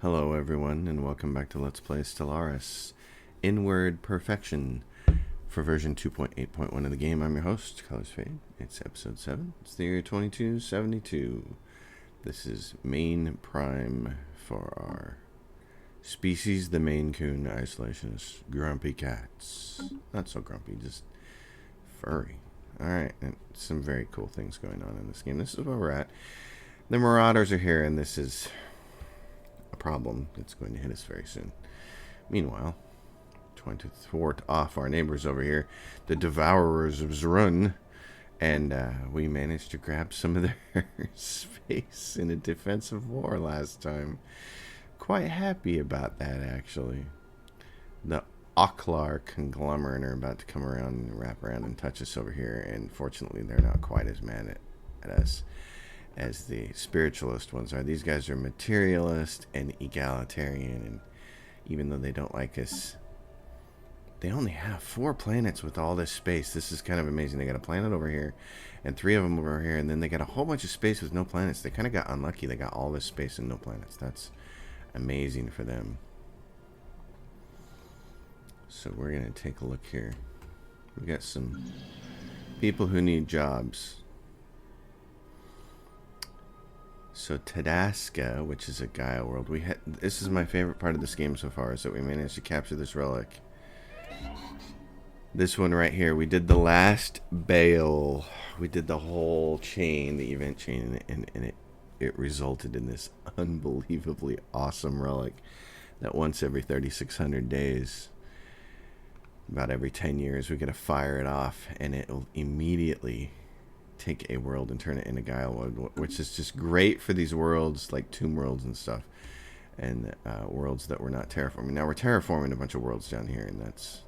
Hello everyone, and welcome back to Let's Play Stellaris Inward Perfection for version 2.8.1 of the game. I'm your host, Colors Fade. It's episode 7. It's the year 2272. This is main prime for our species, the Maine Coon Isolationist Grumpy Cats. Not so grumpy, just furry. Alright, and some very cool things going on in this game. This is where we're at. The Marauders are here, and this is a problem that's going to hit us very soon. Meanwhile, trying to thwart off our neighbors over here, the Devourers of Zrun, and we managed to grab some of their space in a defensive war last time. Quite happy about that, actually. The Oklar conglomerate are about to come around and wrap around and touch us over here, and fortunately they're not quite as mad at us as the spiritualist ones are. These guys are materialist and egalitarian, and even though they don't like us, they only have 4 planets with all this space. This is kind of amazing. They got a planet over here and 3 of them over here, and then they got a whole bunch of space with no planets. They kind of got unlucky. They got all this space and no planets. That's amazing for them. So we're going to take a look here. We got some people who need jobs. So Tadaska, which is a Gaia world, this is my favorite part of this game so far, is that we managed to capture this relic. This one right here, we did the last bale. We did the whole chain, the event chain, and it resulted in this unbelievably awesome relic that once every 3,600 days, about every 10 years, we get to fire it off, and it will immediately take a world and turn it into Gaia world, which is just great for these worlds like Tomb Worlds and stuff, and worlds that we're not terraforming. Now we're terraforming a bunch of worlds down here, and that's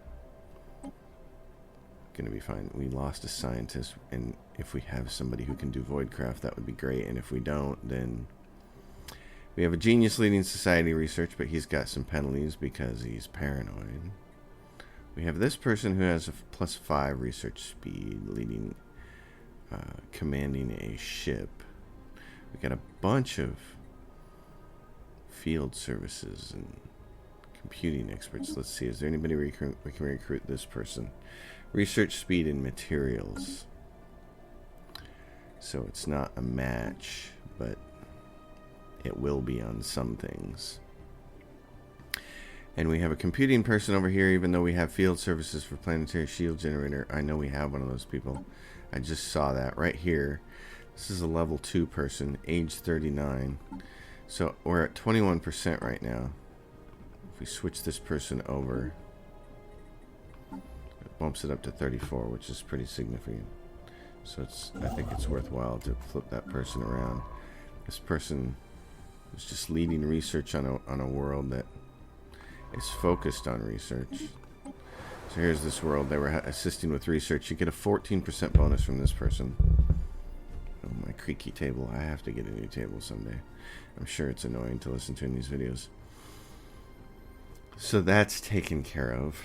gonna be fine. We lost a scientist, and if we have somebody who can do voidcraft, that would be great, and if we don't, then we have a genius leading society research, but he's got some penalties because he's paranoid. We have this person who has a +5 research speed, leading commanding a ship. We got a bunch of field services and computing experts. Let's see, is there anybody we can recruit this person? Research speed and materials. So it's not a match, but it will be on some things. And we have a computing person over here, even though we have field services for planetary shield generator. I know we have one of those people. I just saw that right here. This is a level 2 person, age 39. So we're at 21% right now. If we switch this person over, it bumps it up to 34, which is pretty significant. So I think it's worthwhile to flip that person around. This person is just leading research on a world that is focused on research. So here's this world. They were assisting with research. You get a 14% bonus from this person. Oh, my creaky table. I have to get a new table someday. I'm sure it's annoying to listen to in these videos. So that's taken care of.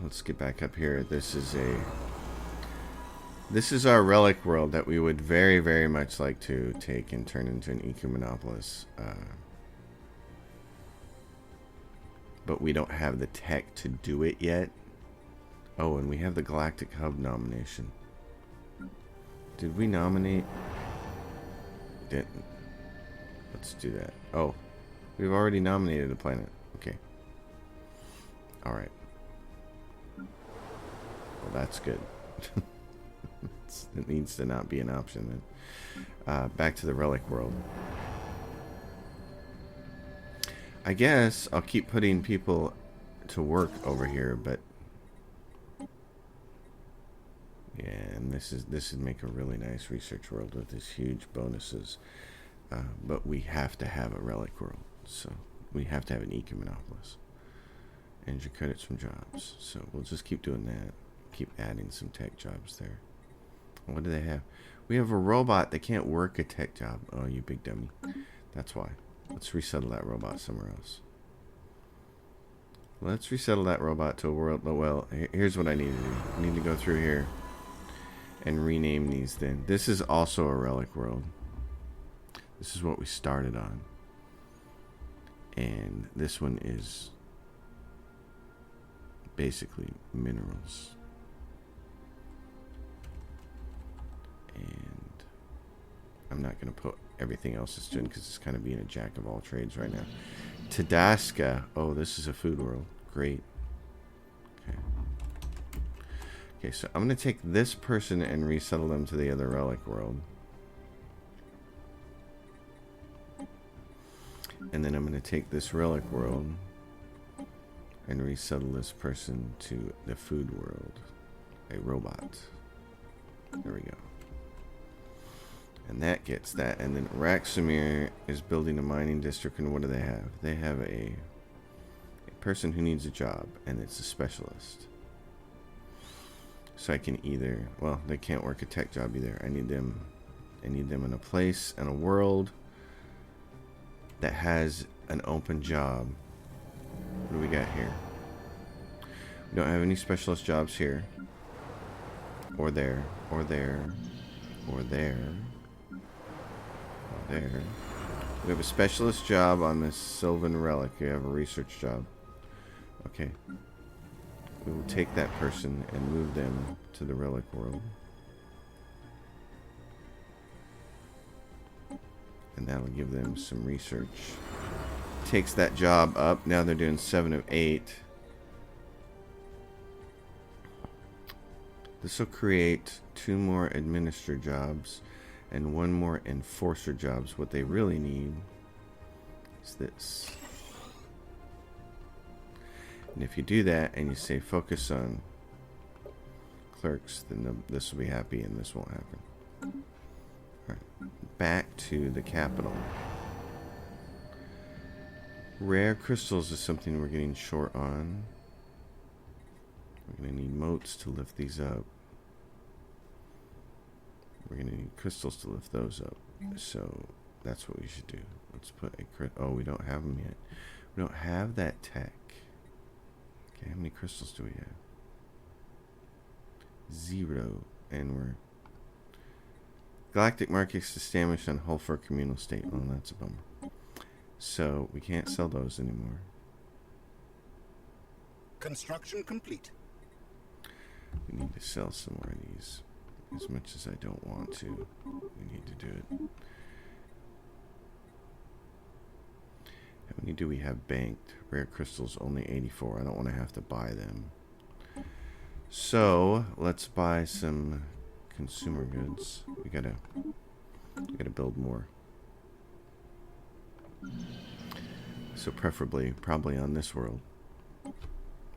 Let's get back up here. This is our relic world that we would very, very much like to take and turn into an Ecumenopolis. But we don't have the tech to do it yet. Oh, and we have the Galactic Hub Nomination. Did we nominate? Didn't. Let's do that. Oh, we've already nominated a planet. Okay. Alright. Well, that's good. It needs to not be an option then. Back to the relic world. I guess I'll keep putting people to work over here, but yeah, and this would make a really nice research world with these huge bonuses. But we have to have a relic world, so we have to have an Ecumenopolis. And your credits from jobs. So we'll just keep doing that. Keep adding some tech jobs there. What do they have? We have a robot that can't work a tech job. Oh, you big dummy. That's why. Let's resettle that robot somewhere else. Let's resettle that robot to a world. Well, here's what I need to do. I need to go through here and rename these then. This is also a relic world. This is what we started on. And this one is basically minerals. And I'm not going to put everything else it's doing because it's kind of being a jack of all trades right now. Tadaska. Oh, this is a food world. Great. Okay. Okay, so I'm going to take this person and resettle them to the other relic world. And then I'm going to take this relic world and resettle this person to the food world. A robot. There we go. And that gets that. And then Raxamir is building a mining district. And what do they have? They have a person who needs a job. And it's a specialist. So I can either... Well, they can't work a tech job either. I need them in a place and a world that has an open job. What do we got here? We don't have any specialist jobs here. Or there. Or there. Or there. Or there. We have a specialist job on this Sylvan Relic. We have a research job. Okay. We will take that person and move them to the Relic world. And that'll give them some research. Takes that job up. Now they're doing 7 of 8. This will create 2 more administrator jobs and 1 more enforcer jobs. What they really need is this. And if you do that and you say focus on clerks, then this will be happy and this won't happen. Alright, back to the capital. Rare crystals is something we're getting short on. We're going to need motes to lift these up. We're going to need crystals to lift those up. So that's what we should do. Let's put a oh, we don't have them yet. We don't have that tech. Okay, how many crystals do we have? 0. And we're... Galactic markets established on hull for a communal state. Oh, that's a bummer. So we can't sell those anymore. Construction complete. We need to sell some more of these. As much as I don't want to, we need to do it. How many do we have banked? Rare crystals, only 84. I don't want to have to buy them. So let's buy some consumer goods. We gotta build more. So preferably, probably on this world.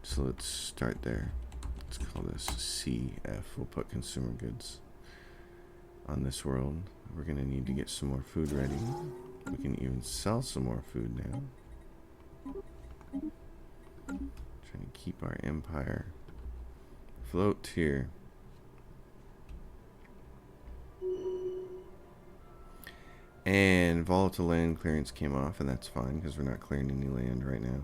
So let's start there. Let's call this CF. We'll put consumer goods on this world. We're going to need to get some more food ready. We can even sell some more food now. Trying to keep our empire afloat here. And volatile land clearance came off, and that's fine because we're not clearing any land right now.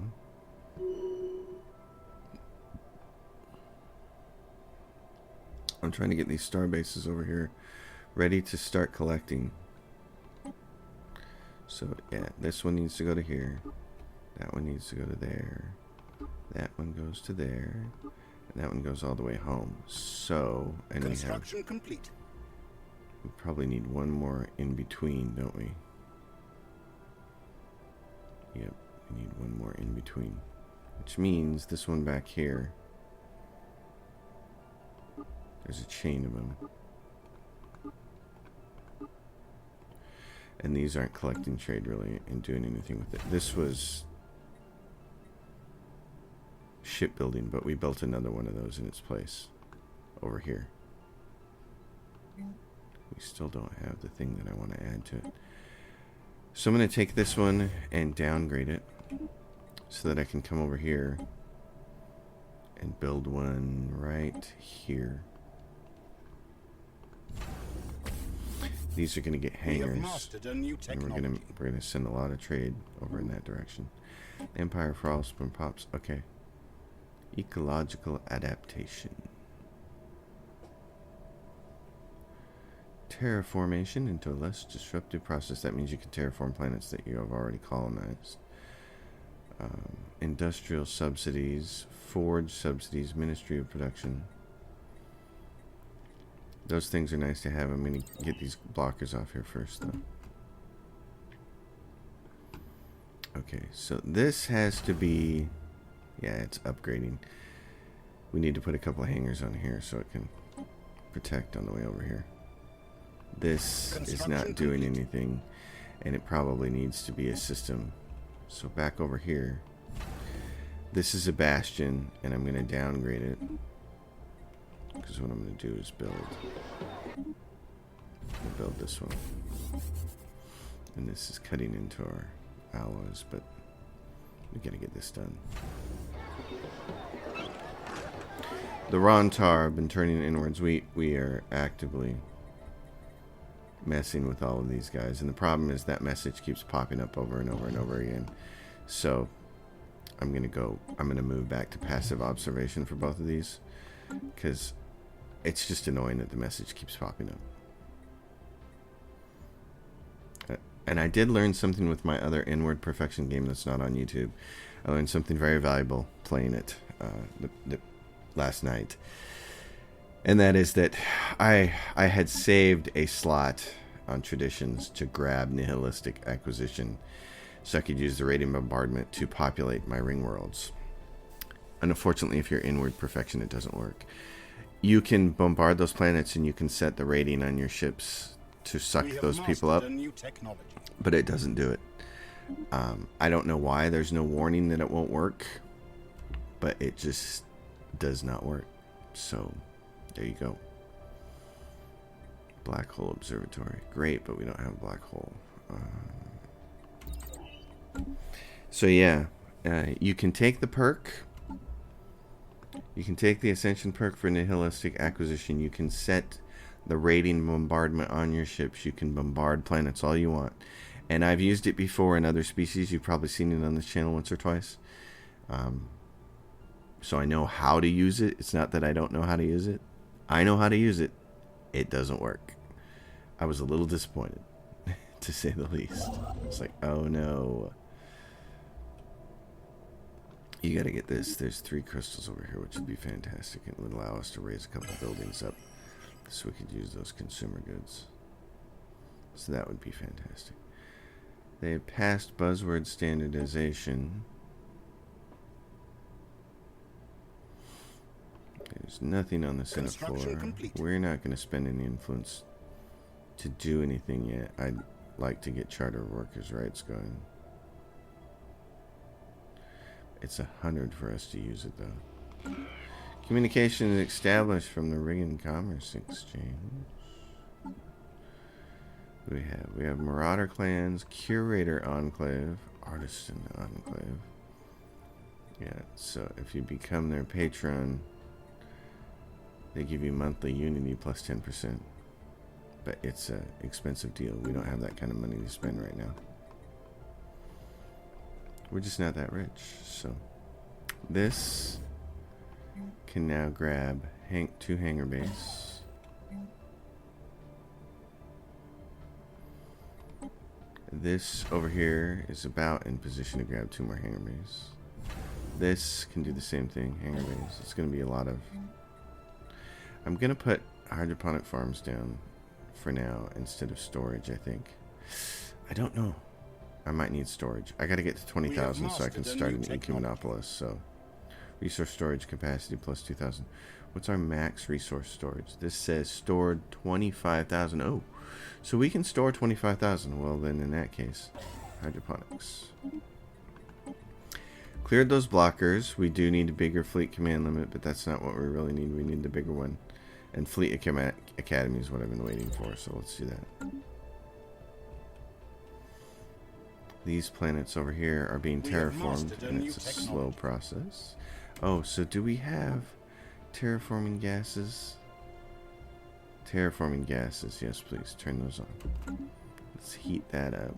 I'm trying to get these star bases over here ready to start collecting. So yeah, this one needs to go to here. That one needs to go to there. That one goes to there. And that one goes all the way home. So, and construction complete. We probably need 1 more in between, don't we? Yep, we need 1 more in between. Which means this one back here, there's a chain of them. And these aren't collecting trade really and doing anything with it. This was shipbuilding, but we built another one of those in its place over here. We still don't have the thing that I want to add to it. So I'm going to take this one and downgrade it so that I can come over here and build one right here. These are going to get hangars, and we're going to send a lot of trade over in that direction. Empire for all spin pops. Okay. Ecological adaptation. Terraformation into a less disruptive process. That means you can terraform planets that you have already colonized. Industrial subsidies, forge subsidies, Ministry of Production. Those things are nice to have. I'm going to get these blockers off here first, though. Okay, so this has to be... Yeah, it's upgrading. We need to put a couple of hangers on here so it can protect on the way over here. This is not doing anything, and it probably needs to be a system. So back over here, this is a bastion, and I'm going to downgrade it, because what I'm going to do is build this one. And this is cutting into our alloys, but we got to get this done. The Rontar have been turning inwards. We are actively messing with all of these guys, and the problem is that message keeps popping up over and over and over again. So I'm gonna move back to passive observation for both of these, because it's just annoying that the message keeps popping up. And I did learn something with my other Inward Perfection game that's not on YouTube. I learned something very valuable playing it last night. And that is that I had saved a slot on traditions to grab nihilistic acquisition so I could use the rating bombardment to populate my ring worlds. Unfortunately, if you're Inward Perfection, it doesn't work. You can bombard those planets and you can set the rating on your ships to suck those people up, but it doesn't do it. I don't know why. There's no warning that it won't work, but it just does not work. So there you go. Black hole observatory. Great, but we don't have a black hole. So yeah, you can take the perk. You can take the Ascension perk for nihilistic acquisition. You can set the rating bombardment on your ships. You can bombard planets all you want. And I've used it before in other species. You've probably seen it on this channel once or twice. So I know how to use it. It's not that I don't know how to use it. I know how to use it. It doesn't work. I was a little disappointed, to say the least. It's like, oh no. You gotta get this. There's 3 crystals over here, which would be fantastic. It would allow us to raise a couple buildings up so we could use those consumer goods. So that would be fantastic. They passed buzzword standardization. There's nothing on the Senate floor. We're not going to spend any influence to do anything yet. I'd like to get charter workers' rights going. It's 100 for us to use it, though. Communication is established from the Riggin Commerce Exchange. We have Marauder Clans, Curator Enclave, Artisan Enclave. Yeah, so if you become their patron, they give you monthly Unity plus 10%. But it's an expensive deal. We don't have that kind of money to spend right now. We're just not that rich. So this can now grab 2 hangar base. This over here is about in position to grab 2 more hangar base. This can do the same thing, hangar base. It's going to be a lot of... I'm going to put hydroponic farms down for now instead of storage, I think. I don't know. I might need storage. I got to get to 20,000 so I can start an Ecumenopolis. So resource storage capacity plus 2,000. What's our max resource storage? This says stored 25,000. Oh, so we can store 25,000. Well, then in that case, hydroponics. Cleared those blockers. We do need a bigger fleet command limit, but that's not what we really need. We need the bigger one. And Fleet Academy is what I've been waiting for, so let's do that. These planets over here are being terraformed, and it's a slow process. Oh, so do we have terraforming gases? Terraforming gases, yes please, turn those on. Let's heat that up.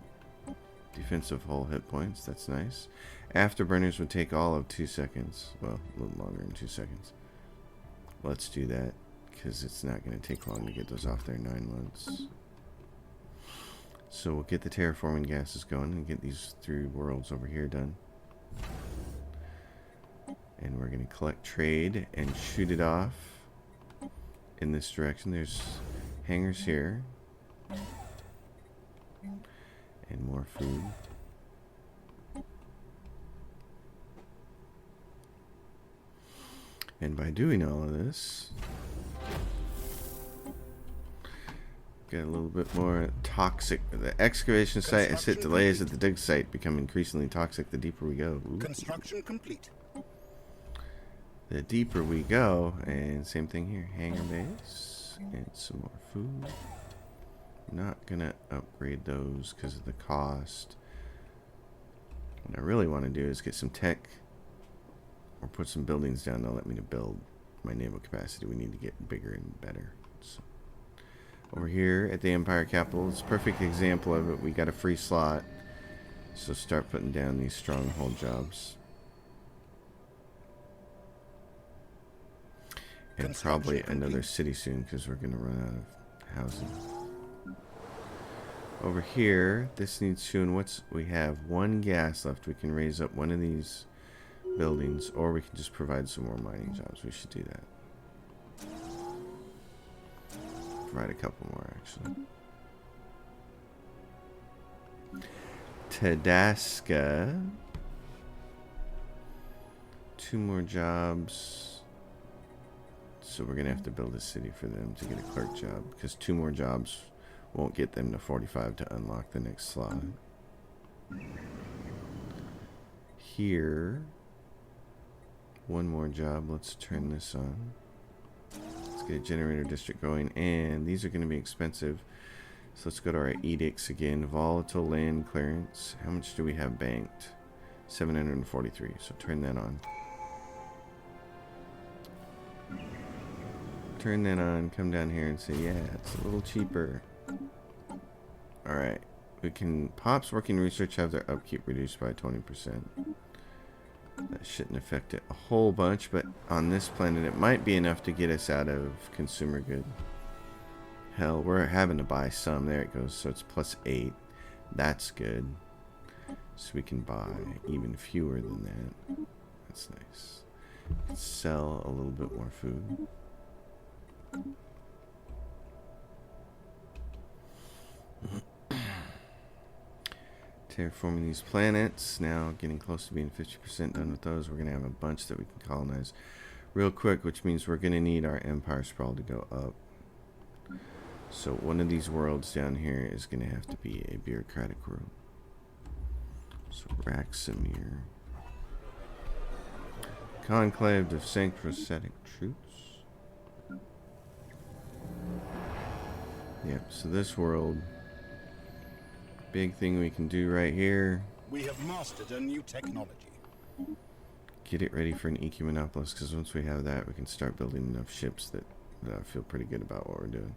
Defensive hull hit points, that's nice. Afterburners would take all of 2 seconds. Well, a little longer than 2 seconds. Let's do that, because it's not going to take long to get those off there, 9 months. So we'll get the terraforming gases going and get these 3 worlds over here done. And we're going to collect trade and shoot it off in this direction. There's hangars here. And more food. And by doing all of this, get a little bit more toxic. The excavation site has hit delays at the dig site, become increasingly toxic the deeper we go. Ooh. Construction complete. The deeper we go, and same thing here, hangar base, and some more food. Not gonna upgrade those because of the cost. What I really want to do is get some tech, or put some buildings down that'll let me to build my naval capacity. We need to get bigger and better. So, over here at the Empire Capital, it's a perfect example of it. We got a free slot, so start putting down these stronghold jobs. And probably another city soon because we're going to run out of housing. Over here, this needs shooting. We have one gas left. We can raise up one of these buildings, or we can just provide some more mining jobs. We should do that. Provide a couple more, actually. Tadasca. 2 more jobs. So we're going to have to build a city for them to get a clerk job, because 2 more jobs won't get them to 45 to unlock the next slot. Here, 1 more job. Let's turn this on. Let's get a generator district going, and these are going to be expensive. So let's go to our edicts again. Volatile land clearance. How much do we have banked? 743. So turn that on. Turn that on, come down here and say, yeah, it's a little cheaper. Alright. We can... Pop's working research have their upkeep reduced by 20%. That shouldn't affect it a whole bunch, but on this planet it might be enough to get us out of consumer good. Hell, we're having to buy some. There it goes. So it's +8. That's good. So we can buy even fewer than that. That's nice. Let's sell a little bit more food. Terraforming these planets. Now getting close to being 50% done with those. We're going to have a bunch that we can colonize real quick, which means we're going to need our empire sprawl to go up. So one of these worlds down here is going to have to be a bureaucratic world. So Raxamir. Conclave of Sancrosatic Troops. Yep, so this world, big thing we can do right here. We have mastered a new technology. Get it ready for an Ecumenopolis, because once we have that, we can start building enough ships that I feel pretty good about what we're doing.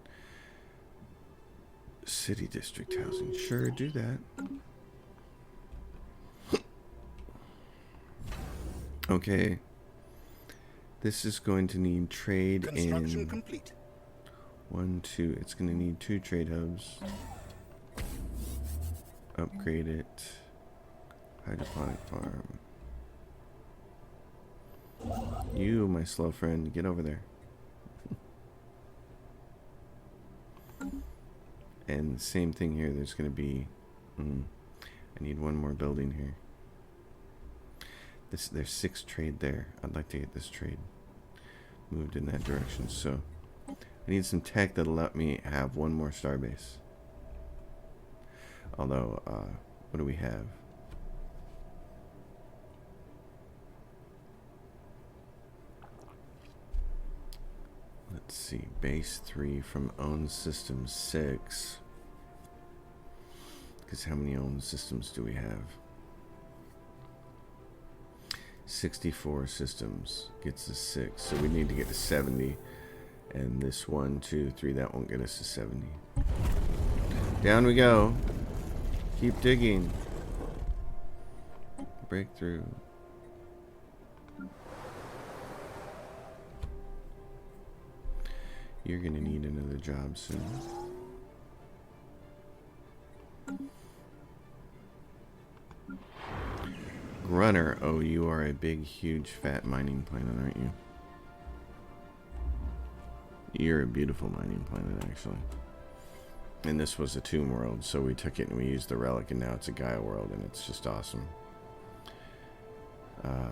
City district housing, sure, do that. Okay. This is going to need trade in... complete. 1, 2. It's going to need 2 trade hubs. Upgrade it. Hydroponic farm. You, my slow friend, get over there. And same thing here. There's going to be... I need 1 more building here. There's 6 trade there. I'd like to get this trade moved in that direction. So I need some tech that'll let me have 1 more starbase. Although, what do we have? Let's see. Base 3 from owned system 6. Because how many owned systems do we have? 64 systems gets us 6, so we need to get to 70, and this 1, 2, 3, that won't get us to 70. Down we go. Keep digging. Breakthrough. You're gonna need another job soon. Runner, oh, you are a big, huge, fat mining planet, aren't you? You're a beautiful mining planet, actually. And this was a tomb world, so we took it and we used the relic, and now it's a Gaia world, and it's just awesome. I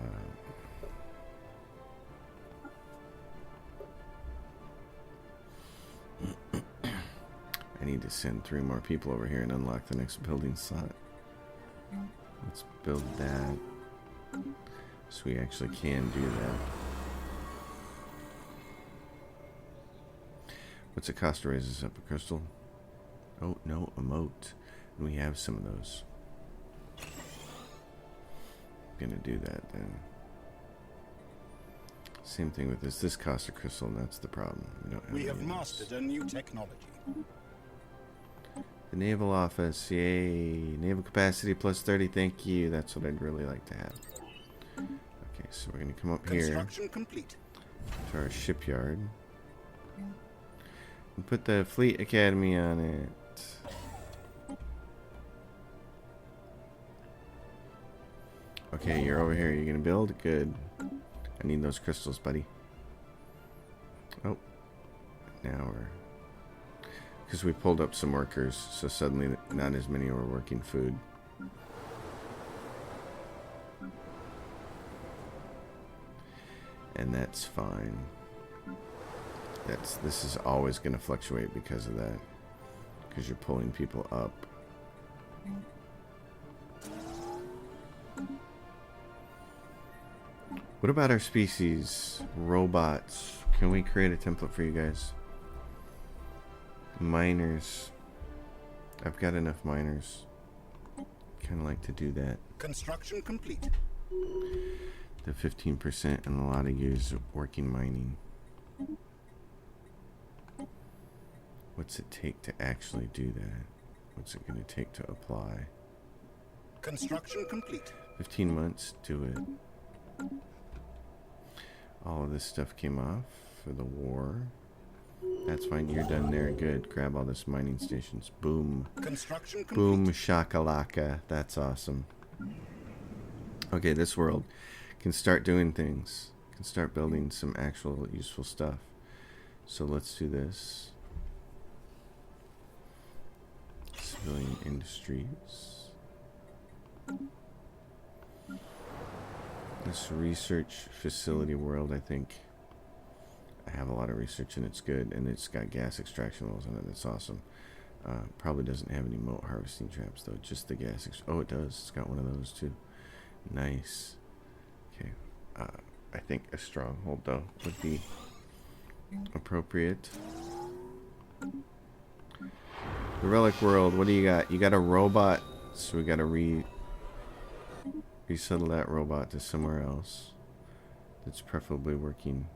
need to send 3 more people over here and unlock the next building slot. Let's build that, so we actually can do that. What's it cost to raise this up? A crystal? Oh, no, a moat. And we have some of those. Gonna do that then. Same thing with this. This costs a crystal, and that's the problem. We have mastered a new technology. The naval office, yay. Naval capacity plus 30, thank you. That's what I'd really like to have. Okay, so we're gonna come up here. Construction complete. To our shipyard. And put the Fleet Academy on it. Okay, you're over here. You're gonna build? Good. I need those crystals, buddy. Oh. Now we're... Because we pulled up some workers, so suddenly not as many were working food. And that's fine. This is always going to fluctuate because of that. Because you're pulling people up. What about our species? Robots. Can we create a template for you guys? Miners. I've got enough miners. Kind of like to do that. Construction complete. The 15% and a lot of years of working mining. What's it take to actually do that? What's it going to take to apply? Construction complete. 15 months, do it. All of this stuff came off for the war. That's fine, you're done there. Good. Grab all this mining stations. Boom. Construction complete. Boom shakalaka. That's awesome. Okay, this world can start doing things. Can start building some actual useful stuff. So let's do this. Civilian industries. This research facility world, I think. I have a lot of research and it's good, and it's got gas extraction wells in it. That's awesome. Probably doesn't have any moat harvesting traps though, just the gas. Oh, it does. It's got one of those too. Nice. Okay. I think a stronghold though would be appropriate. The relic world. What do you got? You got a robot, so we got to resettle that robot to somewhere else. That's preferably working.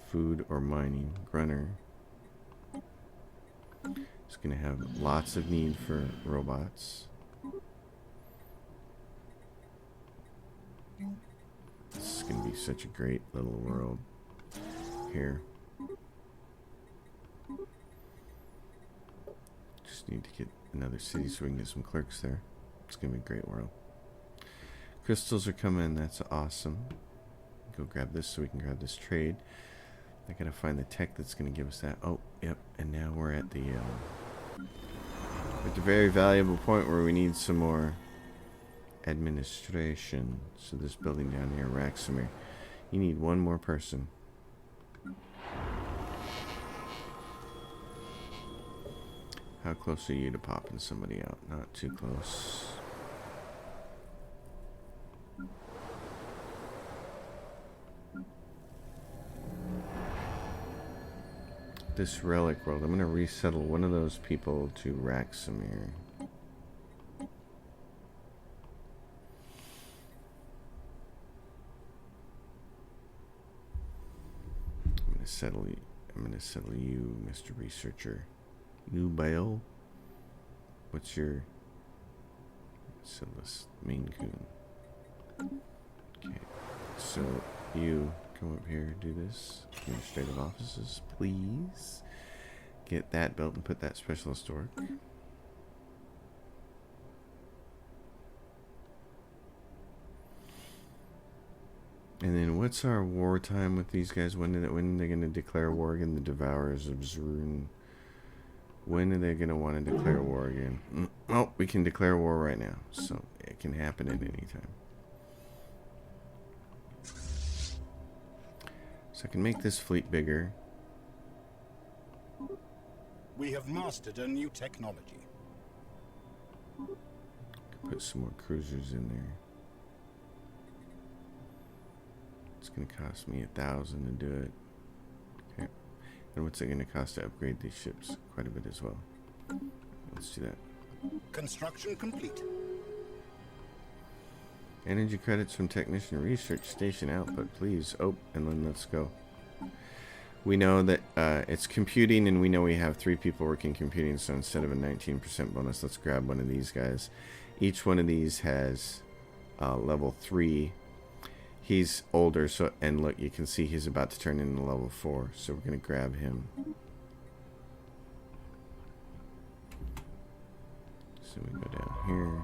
Food or mining. Grunner. It's going to have lots of need for robots. This is going to be such a great little world here. Just need to get another city so we can get some clerks there. It's going to be a great world. Crystals are coming. That's awesome. Go grab this so we can grab this trade. I gotta find the tech that's gonna give us that. Oh, yep. And now we're at the very valuable point where we need some more administration. So this building down here, Raxamir, you need one more person. How close are you to popping somebody out? Not too close. This relic world, I'm going to resettle one of those people to Raxamir. I'm going to settle you, Mr. Researcher. Nubile. What's your Silas Main Coon? Okay, so you come up here, do this. Administrative offices, please. Get that built and put that specialist to work. And then what's our wartime with these guys? When are they going to declare war again? The Devourers of Zrun. When are they going to want to declare war again? Oh, we can declare war right now. So it can happen at any time. So I can make this fleet bigger. We have mastered a new technology. Put some more cruisers in there. It's going to cost me 1,000 to do it. Okay. And what's it going to cost to upgrade these ships? Quite a bit as well. Let's do that. Construction complete. Energy credits from Technician Research Station output, please. Oh, and then let's go. We know that it's computing, and we know we have 3 people working computing, so instead of a 19% bonus, let's grab one of these guys. Each one of these has level 3. He's older, so and look, you can see he's about to turn into level 4, so we're going to grab him. So we go down here,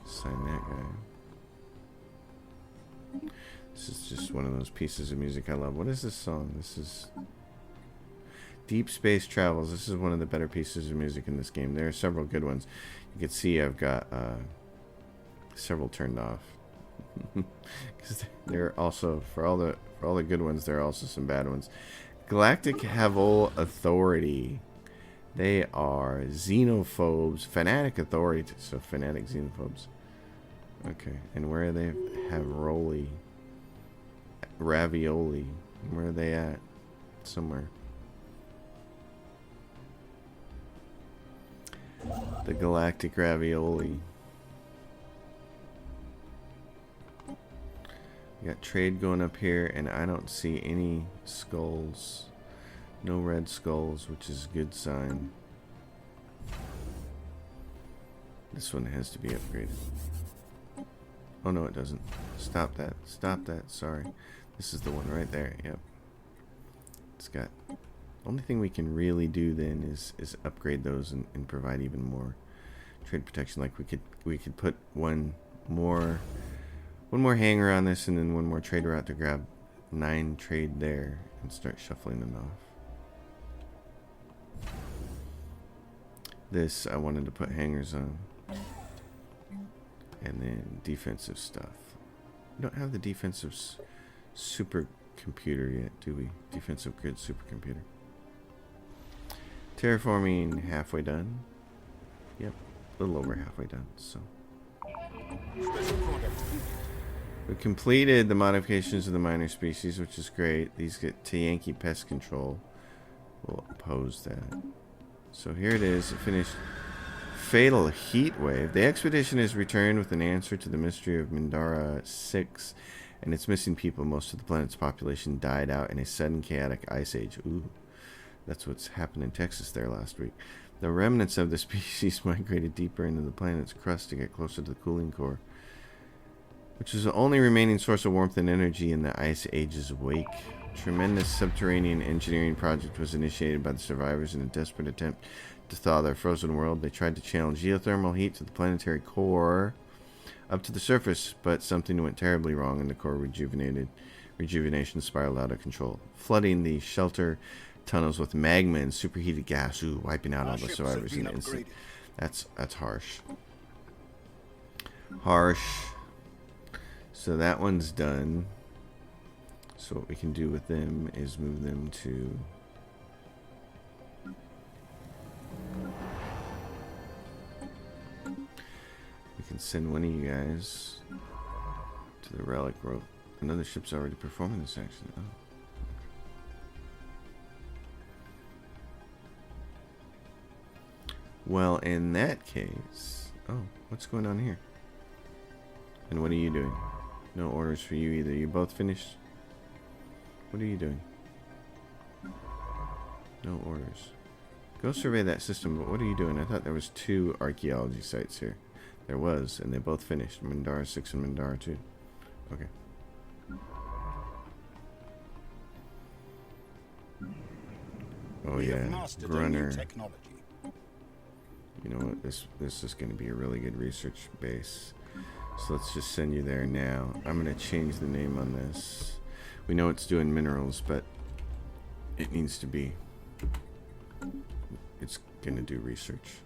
sign that guy. This is just one of those pieces of music I love. What is this song? This is Deep Space Travels. This is one of the better pieces of music in this game. There are several good ones. You can see I've got several turned off. Because there are also, for all the good ones, there are also some bad ones. Galactic Hub Authority. They are xenophobes, fanatic authority. So fanatic xenophobes. Okay, and where are they? Have ravioli. Where are they at? Somewhere. The Galactic Ravioli. We got trade going up here, and I don't see any skulls. No red skulls, which is a good sign. This one has to be upgraded. Oh no, it doesn't. Stop that. Stop that. Sorry. This is the one right there. Yep. It's got... Only thing we can really do then is upgrade those and provide even more trade protection. Like we could put one more hanger on this, and then one more trade route to grab 9 trade there and start shuffling them off. This I wanted to put hangers on, and then defensive stuff. We don't have the defensive supercomputer yet, do we? Defensive grid supercomputer. Terraforming halfway done. Yep, a little over halfway done. So we completed the modifications of the minor species, which is great. These get to Yankee pest control. We'll oppose that. So here it is. It finished. Fatal heat wave. The expedition has returned with an answer to the mystery of Mindara 6 and its missing people. Most of the planet's population died out in a sudden chaotic ice age. Ooh. That's what's happened in Texas there last week. The remnants of the species migrated deeper into the planet's crust to get closer to the cooling core, which is the only remaining source of warmth and energy in the Ice Age's wake. A tremendous subterranean engineering project was initiated by the survivors in a desperate attempt to thaw their frozen world. They tried to channel geothermal heat to the planetary core up to the surface, but something went terribly wrong and the core rejuvenation spiraled out of control, flooding the shelter tunnels with magma and superheated gas, wiping out all the survivors in an instant. That's harsh. Harsh. So that one's done. So what we can do with them is move them to... We can send one of you guys to the Relic Rope. Another ship's already performing this action. Oh. Well, in that case... Oh, what's going on here? And what are you doing? No orders for you either. You both finished? What are you doing? No orders. Go survey that system, but what are you doing? I thought there was 2 archaeology sites here. There was, and they both finished. Mindara 6 and Mindara 2. Okay. Oh yeah, Grunner. You know what? This is going to be a really good research base. So let's just send you there now. I'm going to change the name on this. We know it's doing minerals, but it needs to be. It's going to do research.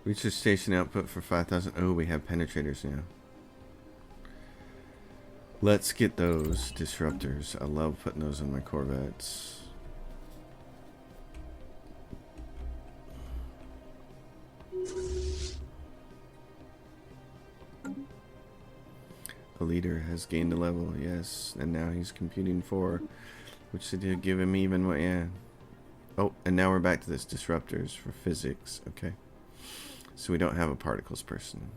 Research station output for 5,000. Oh, we have penetrators now. Let's get those disruptors. I love putting those on my Corvettes. A leader has gained a level, yes, and now he's computing 4, which should give him even what, yeah. Oh, and now we're back to this disruptors for physics, okay. So we don't have a particles person.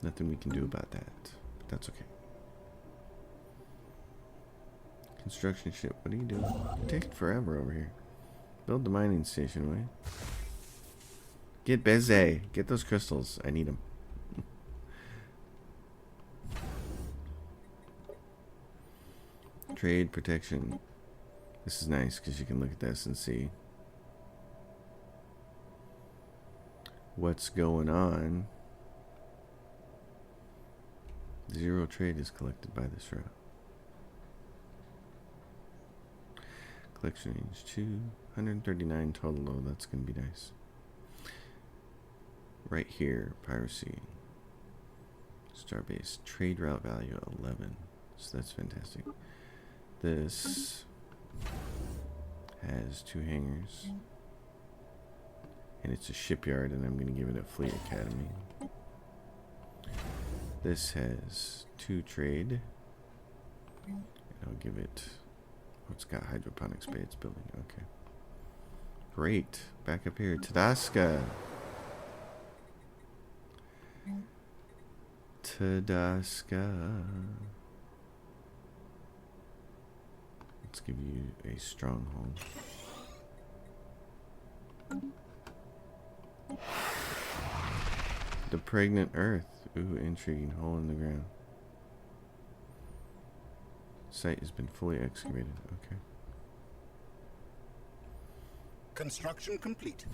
Nothing we can do about that, but that's okay. Construction ship, what are you doing? You're taking forever over here. Build the mining station, will you? Get busy. Get those crystals. I need them. Trade protection. This is nice because you can look at this and see what's going on. 0 trade is collected by this route. Collection range 239 total low. That's going to be nice. Right here, piracy. Starbase trade route value 11. So that's fantastic. This has 2 hangars. And it's a shipyard, and I'm going to give it a fleet academy. This has 2 trade. And I'll give it... Oh, it's got hydroponics bay it's building. Okay. Great. Back up here. Tadaska. Tadaska. Let's give you a stronghold. The pregnant earth. Ooh, intriguing. Hole in the ground. Site has been fully excavated. Okay. Construction complete.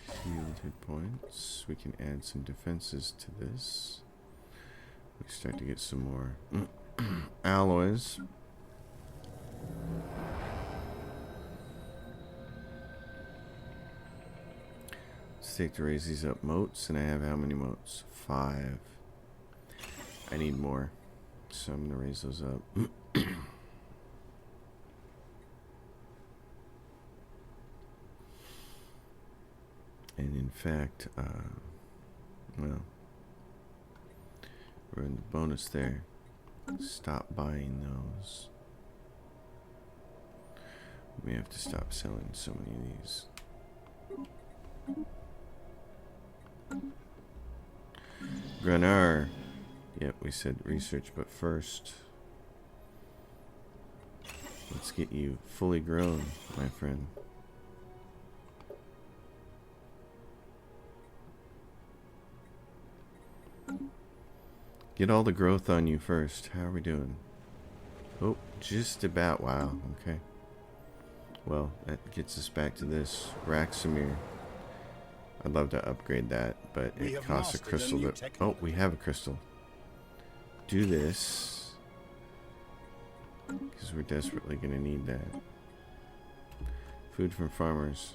Shield hit points. We can add some defenses to this. We start to get some more alloys. Let's take to raise these up moats, and I have how many moats? 5. I need more, so I'm gonna raise those up. And in fact, well, we're in the bonus there. Stop buying those. We have to stop selling so many of these. Granar. Yep, we said research, but first, let's get you fully grown, my friend. Get all the growth on you first. How are we doing? Oh, just about. Wow, okay. Well, that gets us back to this Raxamir. I'd love to upgrade that, but it costs a crystal to... Oh, we have a crystal. Do this, because we're desperately going to need that. Food from farmers.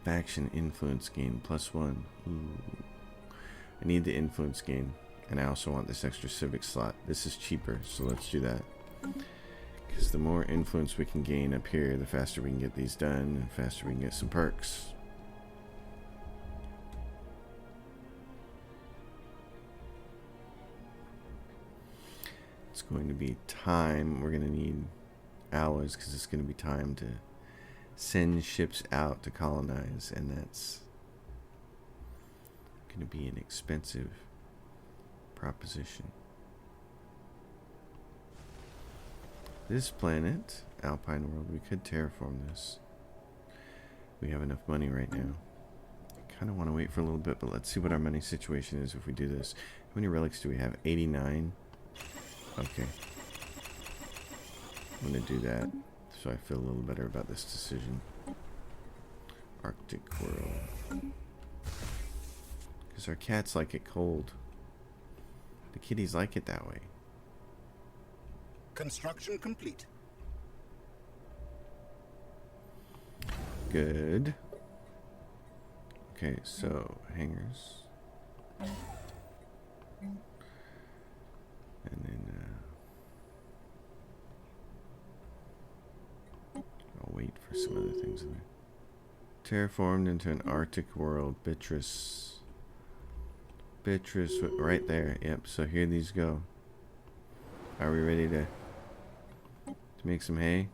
Faction influence gain +1. Ooh. I need the influence gain, and I also want this extra civic slot. This is cheaper, so let's do that. Because the more influence we can gain up here, the faster we can get these done, and faster we can get some perks. It's going to be time. We're going to need alloys, because it's going to be time to send ships out to colonize, and that's going to be an expensive proposition. This planet, Alpine World, we could terraform this. We have enough money right now. I kind of want to wait for a little bit, but let's see what our money situation is if we do this. How many relics do we have? 89. Okay. I'm going to do that. So I feel a little better about this decision. Arctic world. Because our cats like it cold. The kitties like it that way. Construction complete. Good. Okay, so hangars. And then I'll wait for some other things in there. Terraformed into an Arctic world. Beatrice, right there. Yep, so here these go. Are we ready to make some hay?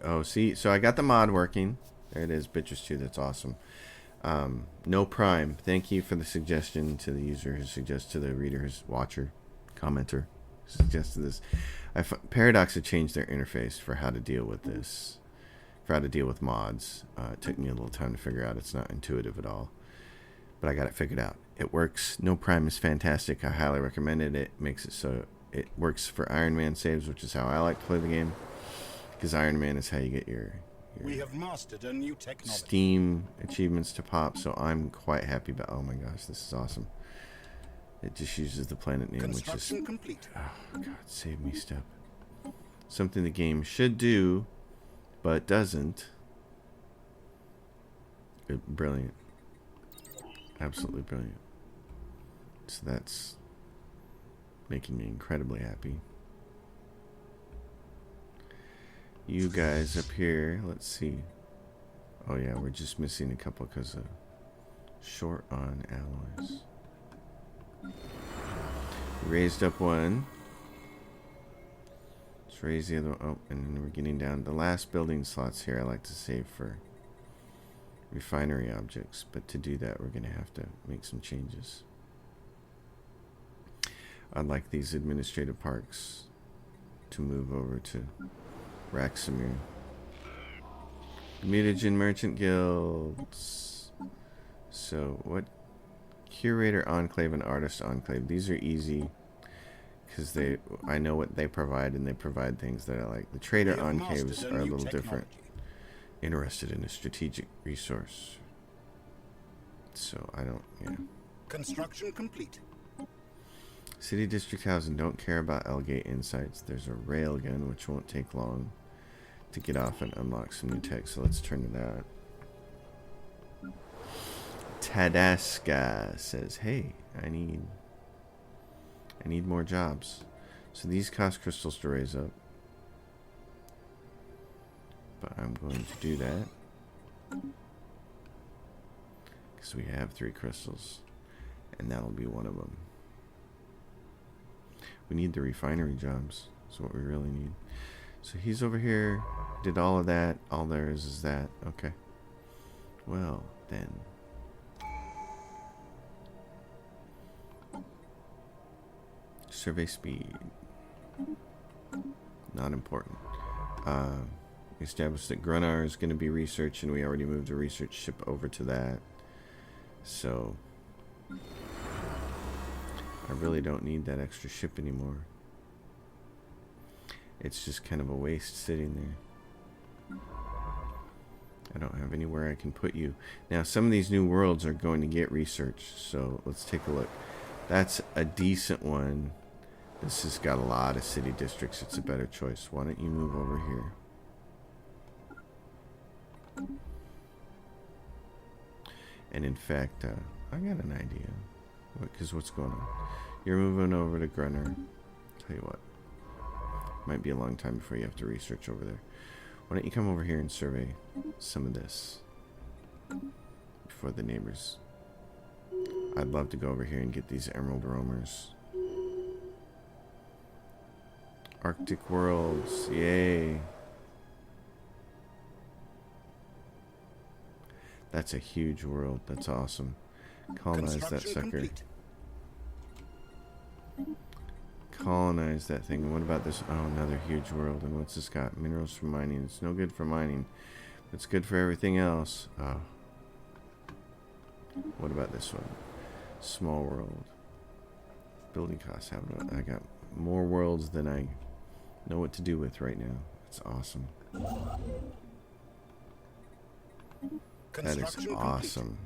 Oh, see, so I got the mod working. There it is, Beatrice 2. That's awesome. No prime. Thank you for the suggestion to the user who suggests to the reader, who's watcher, commenter, suggested this. Paradox had changed their interface for how to deal with this, for how to deal with mods. It took me a little time to figure out. It's not intuitive at all, but I got it figured out. It works. No prime is fantastic. I highly recommend it. It makes it so it works for Iron Man saves, which is how I like to play the game, because Iron Man is how you get your We have mastered a new technology. Steam achievements to pop, so I'm quite happy about. Oh my gosh, this is awesome. It just uses the planet name, which is complete. Oh god, save me step. Something the game should do, but doesn't. Brilliant. Absolutely brilliant. So that's making me incredibly happy. You guys up here, let's see. Oh yeah, we're just missing a couple because of short on alloys. Raised up one. Let's raise the other one. Oh, and then we're getting down. The last building slots here I like to save for refinery objects, but to do that we're going to have to make some changes. I'd like these administrative parks to move over to Raxamir. Mutagen Merchant Guilds. So what? Curator Enclave and Artist Enclave. These are easy because I know what they provide, and they provide things that I like. The Trader Enclaves are a little different. Interested in a strategic resource. So I don't, yeah. Construction complete. City District Housing. Don't care about Elgate Insights. There's a railgun, which won't take long to get off and unlock some new tech, so let's turn it out. Tadaska says, hey, I need more jobs. So these cost crystals to raise up, but I'm going to do that because we have 3 crystals, and that'll be one of them. We need the refinery jobs. That's what we really need. So he's over here, did all of that. All there is that. Okay. Well, then. Survey speed. Not important. We established that Grunnar is going to be research, and we already moved the research ship over to that. So I really don't need that extra ship anymore. It's just kind of a waste sitting there. I don't have anywhere I can put you. Now, some of these new worlds are going to get research, so let's take a look. That's a decent one. This has got a lot of city districts. It's a better choice. Why don't you move over here? And in fact, I got an idea. Because what's going on? You're moving over to Grunnar. Tell you what. Might be a long time before you have to research over there. Why don't you come over here and survey some of this before the neighbors. I'd love to go over here and get these emerald roamers. Arctic worlds, yay. That's a huge world. That's awesome. Colonize that sucker. Complete. Colonize that thing. What about this? Oh, another huge world. And what's this got? Minerals for mining. It's no good for mining. It's good for everything else. Oh. What about this one? Small world. Building costs. I got more worlds than I know what to do with right now. That's awesome. That is Construction awesome.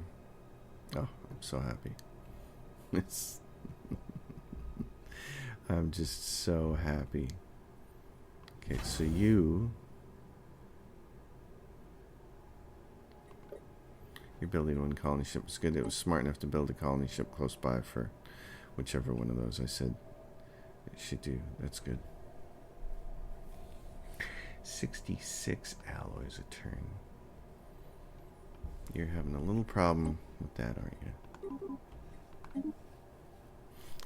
Oh, I'm so happy. It's I'm just so happy. Okay, so you're building one colony ship. It's good. It was smart enough to build a colony ship close by for whichever one of those I said it should do. That's good. 66 alloys a turn. You're having a little problem with that, aren't you?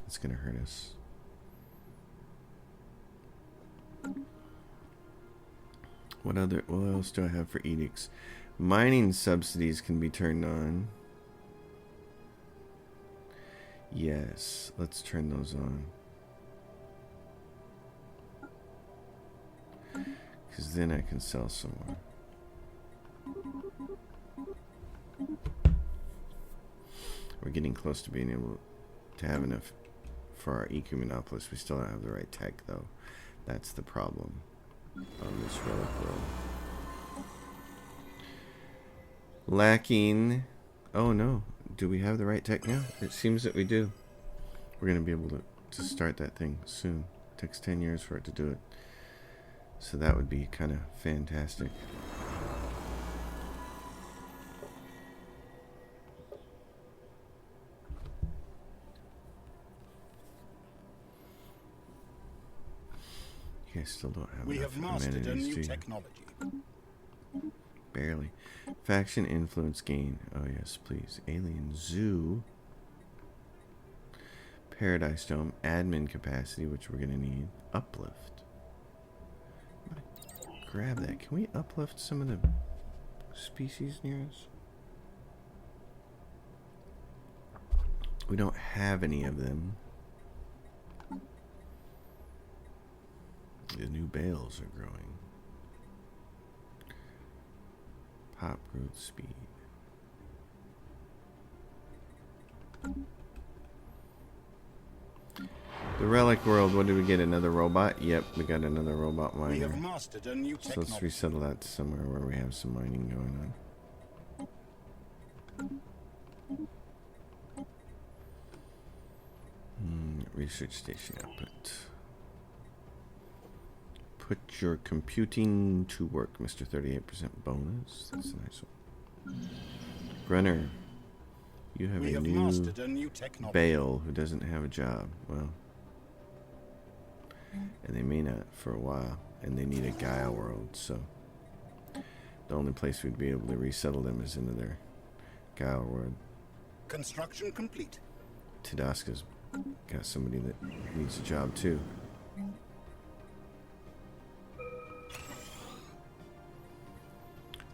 It's gonna hurt us. What else do I have for edicts? Mining subsidies can be turned on. Yes, let's turn those on. Because then I can sell somewhere. We're getting close to being able to have enough for our EQ monopolist. We still don't have the right tech, though. That's the problem on this relic world. Lacking. Oh no. Do we have the right tech now? It seems that we do. We're going to be able to start that thing soon. It takes 10 years for it to do it. So that would be kind of fantastic. You guys still don't have We enough have mastered a amenities, new do you? technology. Barely. Faction influence gain. Oh yes, please. Alien zoo. Paradise Dome. Admin capacity, which we're going to need. Uplift. Grab that. Can we uplift some of the species near us? We don't have any of them. The new bales are growing. Pop growth speed. The relic world, what did we get? Another robot? Yep, we got another robot We miner. have mastered a new So technology. let's resettle that to somewhere where we have some mining going on. Research station output. Put your computing to work, Mr. 38% bonus. That's a nice one. Grunner, you have We a have new mastered a new technology. Bale who doesn't have a job. Well, and they may not for a while, and they need a Gaia world, so the only place we'd be able to resettle them is into their Gaia world. Construction complete. Tadaska's got somebody that needs a job too.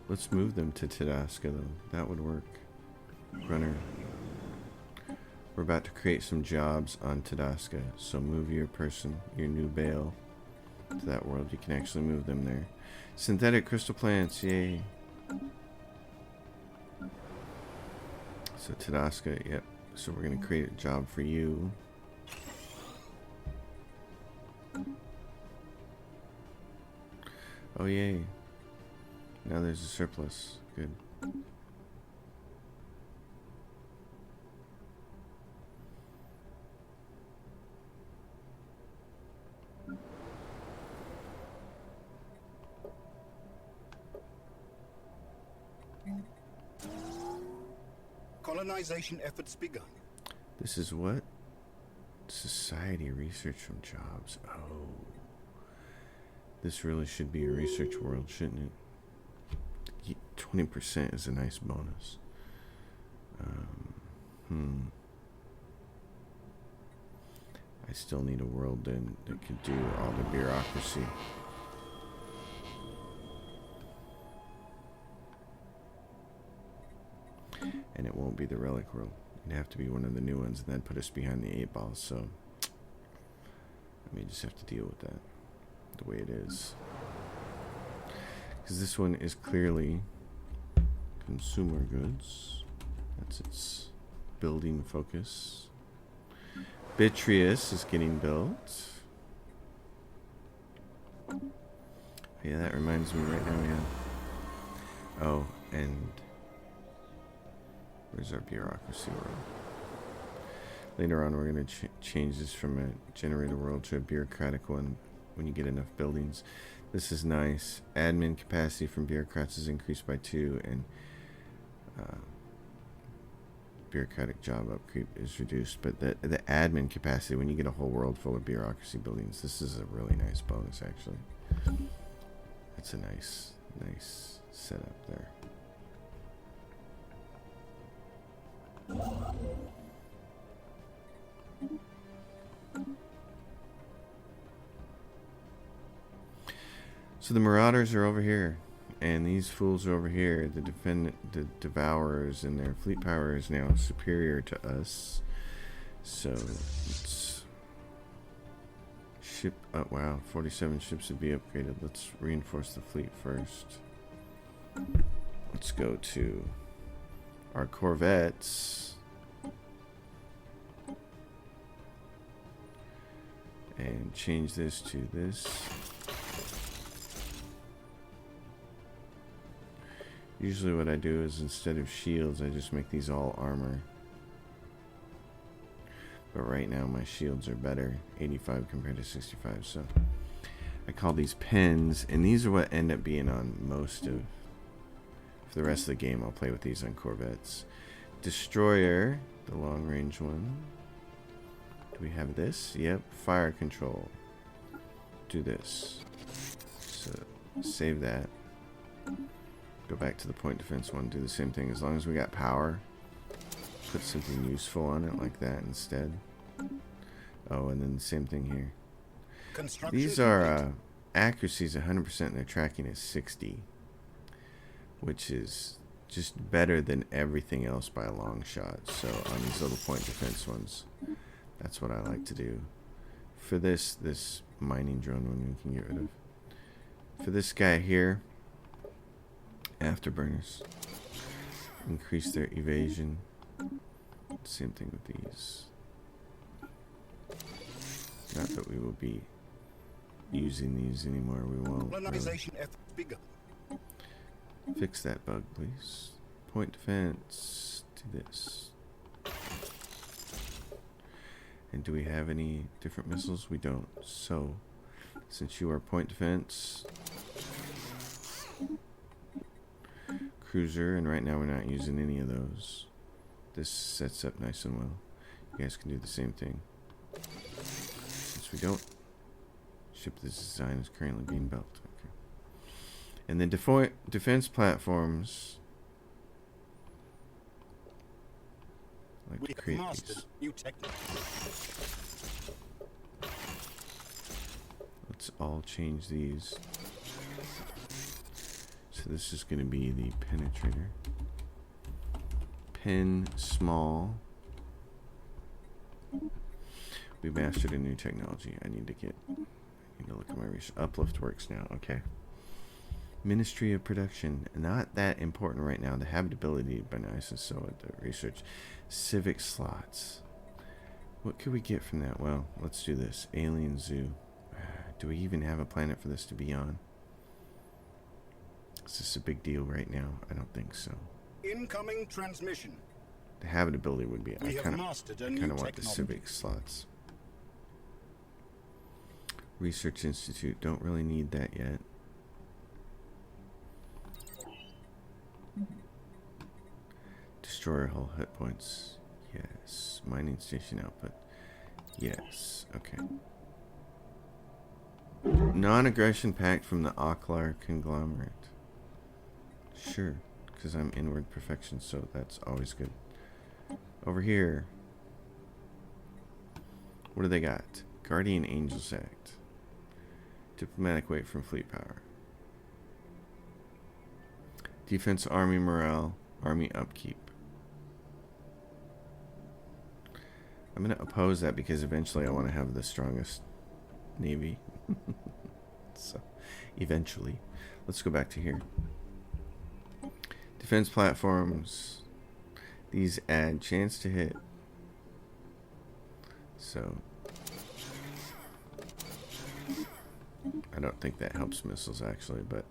Let's move them to Tadaska though. That would work. Runner. We're about to create some jobs on Tadaska, so move your person, your new Bale, to that world. You can actually move them there. Synthetic crystal plants, yay. So Tadaska, yep. So we're gonna create a job for you. Oh yay. Now there's a surplus. Good. Colonization efforts begun. This is what? Society research from jobs. Oh. This really should be a research world, shouldn't it? 20% is a nice bonus. I still need a world then that could do all the bureaucracy. And it won't be the relic world. It'd have to be one of the new ones, and that'd put us behind the 8 ball, so I may just have to deal with that the way it is. Because this one is clearly consumer goods. That's its building focus. Bitreus is getting built. Yeah, that reminds me right now, yeah. Oh, and where's our bureaucracy world? Later on, we're going to change this from a generator world to a bureaucratic one when you get enough buildings. This is nice. Admin capacity from bureaucrats is increased by 2, and bureaucratic job upkeep is reduced. But the admin capacity, when you get a whole world full of bureaucracy buildings, this is a really nice bonus, actually. It's a nice setup there. So the Marauders are over here, and these fools are over here. The Devourers, and their fleet power is now superior to us. So let's ship. Oh wow, 47 ships would be upgraded. Let's reinforce the fleet first. Let's go to our corvettes. And change this to this. Usually what I do is instead of shields, I just make these all armor. But right now my shields are better, 85 compared to 65, so I call these pens, and these are what end up being on most of, for the rest of the game I'll play with these on corvettes. Destroyer, the long range one. Do we have this? Yep, fire control. Do this. So save that. Go back to the point defense one, do the same thing. As long as we got power, put something useful on it like that instead. Oh, and then the same thing here. These are accuracy is 100% and their tracking is 60, which is just better than everything else by a long shot. So on these little point defense ones, that's what I like to do. For this mining drone one we can get rid of. For this guy here, afterburners increase their evasion. Same thing with these. Not that we will be using these anymore. We won't really. Fix that bug, please. Point defense. Do this. And do we have any different missiles? We don't. So since you are point defense, cruiser, and right now we're not using any of those. This sets up nice and well. You guys can do the same thing. Since we don't, ship this design is currently being built. Okay. And then defense platforms. Like to create these. Let's all change these. So this is going to be the penetrator. Pen small. We mastered a new technology. I need to look at my research. Uplift works now. Okay. Ministry of Production. Not that important right now. The habitability would be nice, and so at the research. Civic slots. What could we get from that? Well, let's do this. Alien Zoo. Do we even have a planet for this to be on? Is this a big deal right now? I don't think so. Incoming transmission. The habitability would be. I kind of want the technology. civic slots. Research Institute. Don't really need that yet. Destroyer hull hit points. Yes. Mining station output. Yes. Okay. Non-aggression pact from the Oklar conglomerate. Sure, because I'm inward perfection, so that's always good. Over here, what do they got? Guardian Angels Act. Diplomatic weight from fleet power. Defense, army morale, army upkeep. I'm going to oppose that because eventually I want to have the strongest navy. So, eventually. Let's go back to here. Defense platforms. These add chance to hit. So, I don't think that helps missiles actually, but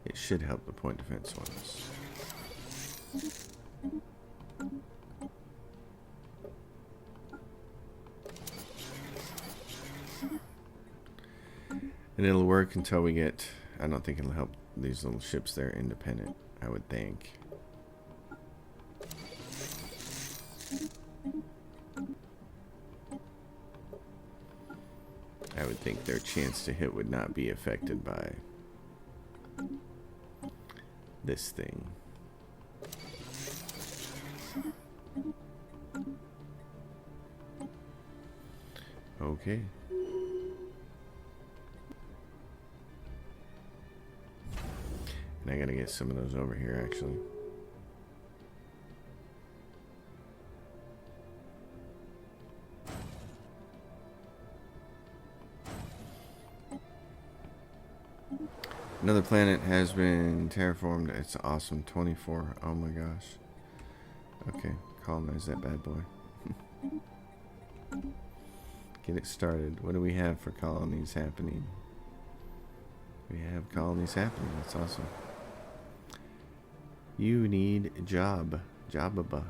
it should help the point defense ones. And it'll work until we get... I don't think it'll help these little ships. They're independent, I would think. I would think their chance to hit would not be affected by this thing. Okay. And I gotta get some of those over here, actually. Another planet has been terraformed. It's awesome. 24. Oh my gosh. Okay, colonize that bad boy. Get it started. What do we have for colonies happening? We have colonies happening. That's awesome. You need a job. Jobaba.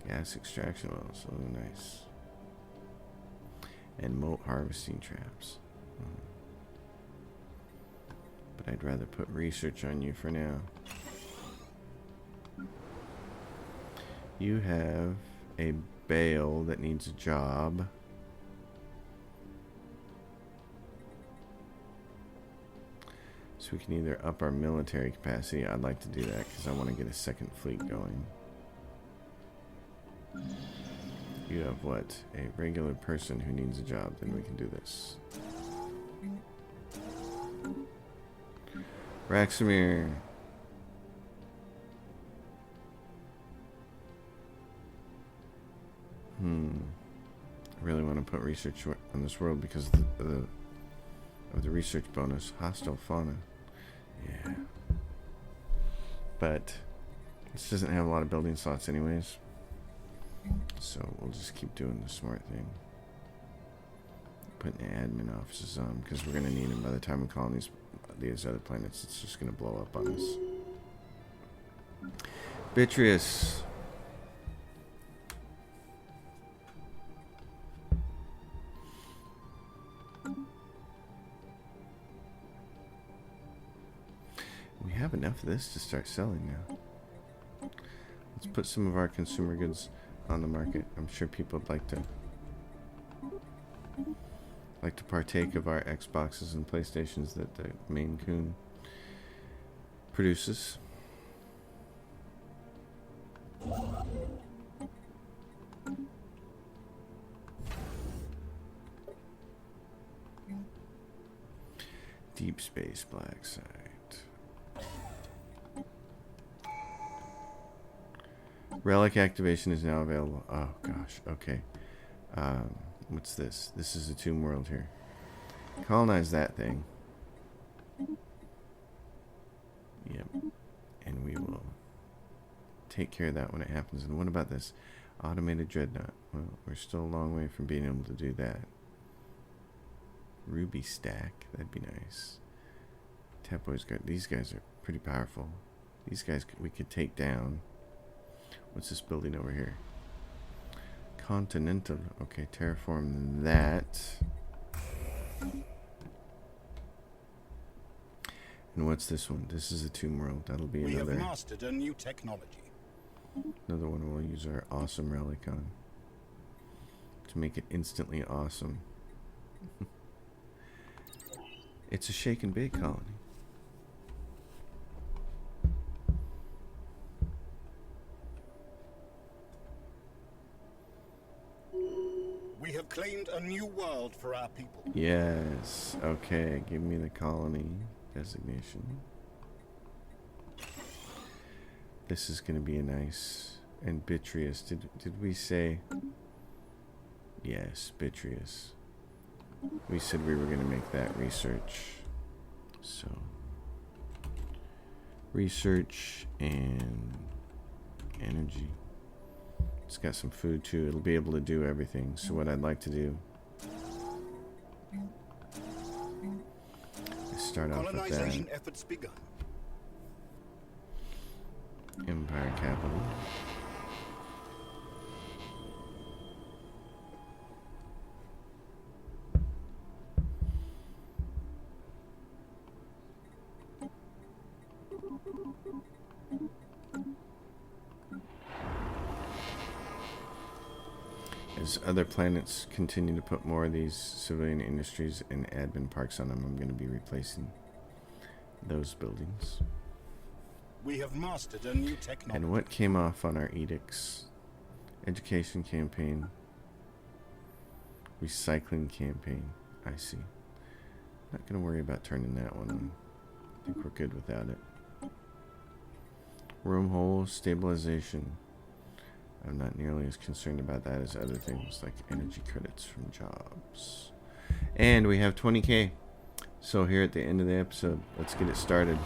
Gas extraction wells. Oh, nice. And moat harvesting traps. But I'd rather put research on you for now. You have a bale that needs a job. So we can either up our military capacity. I'd like to do that because I want to get a second fleet going. You have what? A regular person who needs a job. Then we can do this. Raxamir. I really want to put research on this world because of the research bonus. Hostile fauna. Yeah. But this doesn't have a lot of building slots anyways. So we'll just keep doing the smart thing. Putting the admin offices on because we're going to need them by the time we call on these other planets. It's just going to blow up on us. Vitreous. We have enough of this to start selling now. Let's put some of our consumer goods on the market. I'm sure people would like to partake of our Xboxes and PlayStations that the Maine Coon produces. Deep space black site. Relic activation is now available. Oh gosh, okay. What's this? This is a tomb world here. Colonize that thing. Yep. And we will take care of that when it happens. And what about this? Automated dreadnought. Well, we're still a long way from being able to do that. Ruby stack. That'd be nice. Tapoi's got... These guys are pretty powerful. These guys we could take down. What's this building over here? Continental. Okay, terraform that. And what's this one? This is a tomb world. That'll be another. We have mastered a new technology. Another one we'll use our awesome relic on to make it instantly awesome. It's a shake and bake colony. We have claimed a new world for our people. Yes. Okay, give me the colony designation. This is going to be a nice... And Vitreous. Did we say... Yes, Vitreous. We said we were going to make that research. So... Research and... energy. It's got some food too. It'll be able to do everything. So what I'd like to do is start off with that. Colonization efforts begun. Empire capital. As other planets continue to put more of these civilian industries and admin parks on them, I'm going to be replacing those buildings. We have mastered a new technology. And what came off on our edicts? Education campaign. Recycling campaign. I see. Not going to worry about turning that one on. I think we're good without it. Wormhole stabilization. I'm not nearly as concerned about that as other things like energy credits from jobs. And we have 20k. So here at the end of the episode, let's get it started.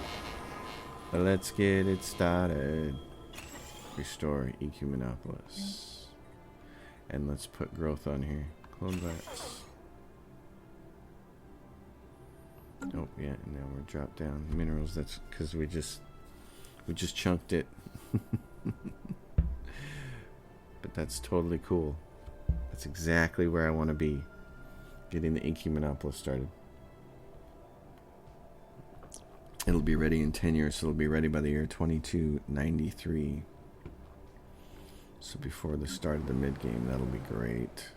Let's get it started. Restore EQ Monopolis. And let's put growth on here. Clone rats. Oh yeah, and now we're dropped down. Minerals, that's because we just chunked it. But that's totally cool. That's exactly where I want to be. Getting the EQ Monopolis started. It'll be ready in 10 years, so it'll be ready by the year 2293. So before the start of the mid-game, that'll be great.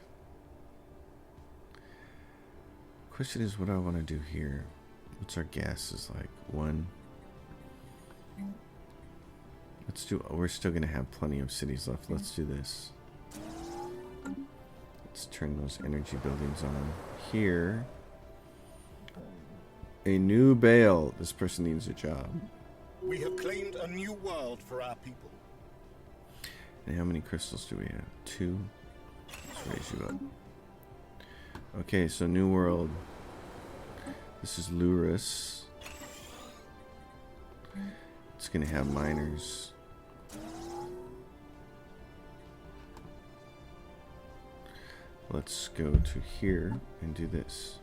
Question is, what do I want to do here? What's our gases like? 1. Let's do, we're still going to have plenty of cities left. Let's do this. Let's turn those energy buildings on. Here. A new Bale. This person needs a job. We have claimed a new world for our people. And how many crystals do we have? 2. Let's raise you up. Okay, so new world. This is Luris. It's going to have miners. Let's go to here and do this.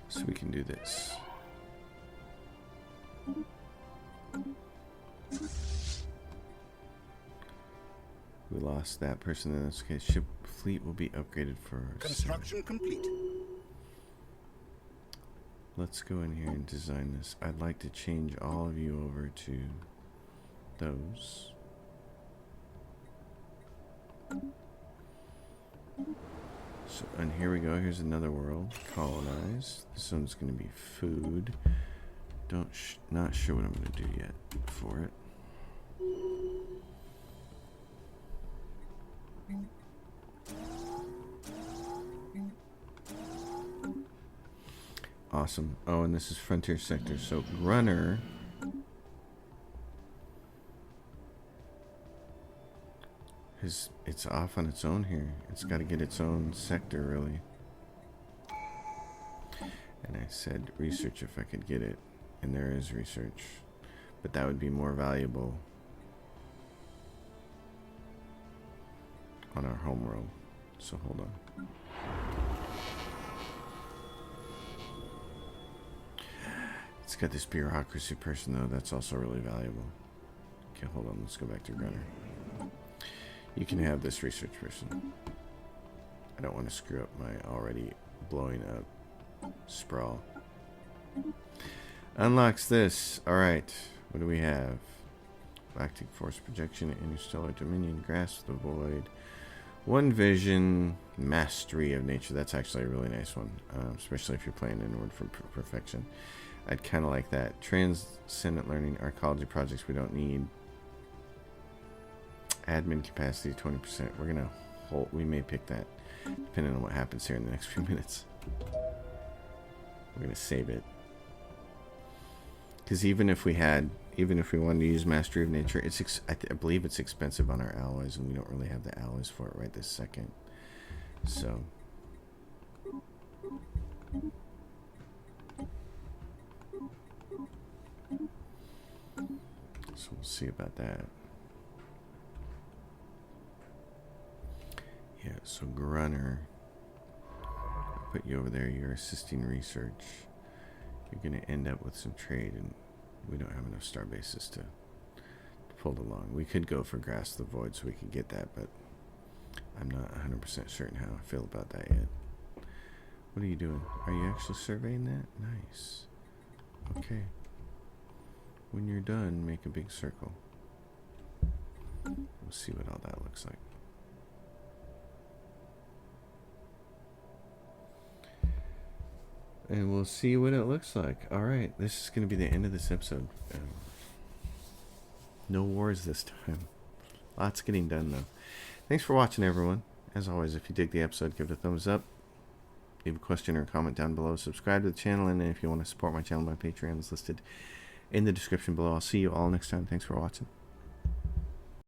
So we can do this. We lost that person in this case. Ship fleet will be upgraded for Construction complete. Let's go in here and design this. I'd like to change all of you over to those. So, and here we go. Here's another world. Colonize. This one's going to be food. Not sure what I'm going to do yet for it. Awesome. Oh, and this is frontier sector. So Grunner it's off on its own here. It's got to get its own sector, really. And I said research if I could get it, and there is research, but that would be more valuable on our home world. So hold on. It's got this bureaucracy person though. That's also really valuable. Okay, hold on. Let's go back to Grunner. You can have this research person. I don't want to screw up my already blowing up sprawl. Unlocks this. Alright. What do we have? Galactic force projection, interstellar dominion, grasp the void, one vision, mastery of nature. That's actually a really nice one, especially if you're playing inward for perfection. I'd kind of like that. Transcendent learning, archaeology projects we don't need. Admin capacity 20%. We're gonna hold. We may pick that depending on what happens here in the next few minutes. We're gonna save it because even if we wanted to use mastery of nature, I believe it's expensive on our alloys, and we don't really have the alloys for it right this second. So So we'll see about that. Yeah, so Grunner, I'll put you over there. You're assisting research. You're going to end up with some trade, and we don't have enough star bases to pull it along. We could go for Grasp the Void so we could get that, but I'm not 100% certain how I feel about that yet. What are you doing? Are you actually surveying that? Nice. Okay. When you're done, make a big circle. We'll see what all that looks like. And we'll see what it looks like. Alright, this is going to be the end of this episode. No wars this time. Lots getting done, though. Thanks for watching, everyone. As always, if you dig the episode, give it a thumbs up. Leave a question or a comment down below. Subscribe to the channel, and if you want to support my channel, my Patreon is listed in the description below. I'll see you all next time. Thanks for watching.